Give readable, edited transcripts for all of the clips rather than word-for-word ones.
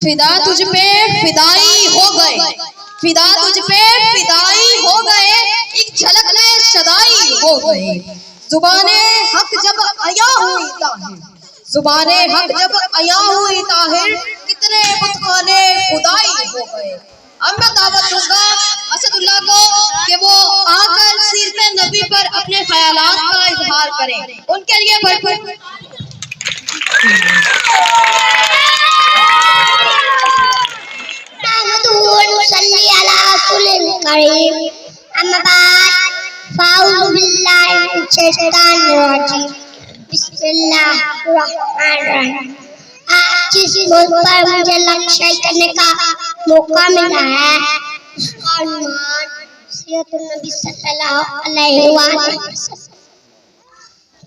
फिदा तुझ पे फिदाई हो गए, फिदा तुझ पे फिदाई हो गए, एक झलक में शदाई हो गए। जुबाने हक जब अया हुई ताहिर, जुबाने हक जब अया हुई ताहिर, कितने बुतखाने खुदाई हो गए। अब मैं दावत दूंगा असदुल्लाह को कि वो आकर सीरते नबी पर अपने ख्यालात का इजहार करें। उनके लिए भरपूर जिस मुल्क पर मुझे लक्ष्य करने का मौका मिला है उसका नाम सीरत नबी सल्लल्लाहु अलैहि वसल्लम।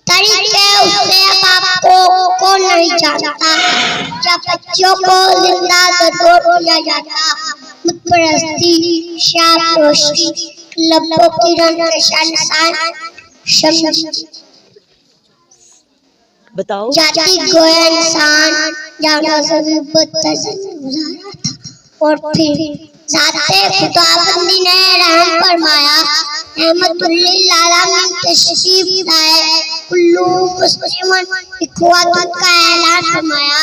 तरीके उससे अब आपको कौन नहीं जानता। जब बच्चों को जिंदा दौड़ किया जाता, मुतपरस्ती, शापरोशी, लब्बों की बताओ जाति गोया इंसान जाना से गुजारा था। और फिर जाते खुदाबंदी ने रहम फरमाया, रहमतुल्लिल आलमीन तशरीफ लाए, कुल्लू मुस्लिमन इख्वातुन का ऐलान फरमाया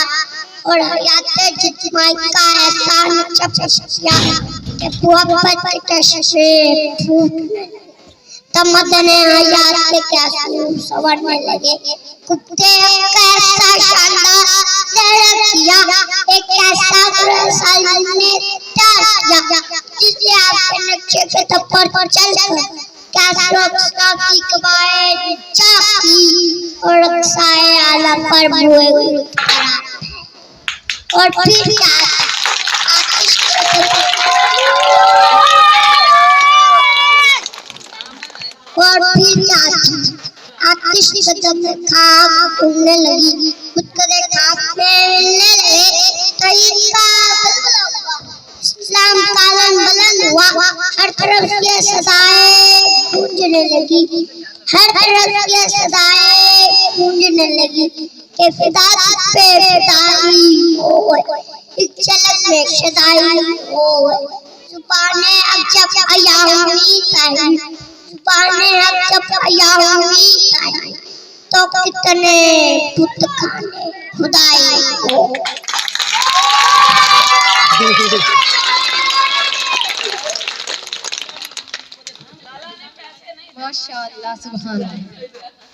और हयात जिस्मानी का एहसान किया कि मोहब्बत के तशरीफ फूटने तमदने हयात के क्या संवरने लगे। कुत्ते कैसा शानदार लहर किया, एक ऐसा सामने तैयार किया जिसे आपके नक्शे के तपर पर चलकर कैसा की कवायद चाकी और रक्साए आलम पर बुए और फिर क्या आतिश कदम में खाक उड़ने लगी, कुत्ते खाक में मिलने लगे। इस्लाम कालन बुलंद हुआ, हर तरफ से सदाएं गूंजने लगी, हर तरफ से सदाएं गूंजने लगी कि फिदा पे फिदाई हो गए, एक झलक में शदाई हो गए। जुबाने अब जब आया हुई ताहिर, जुबाने अब जब आया हुई ताहिर, तो कितने बुतखाने खुदाई हो गए। माशाअल्लाह सुभान अल्लाह।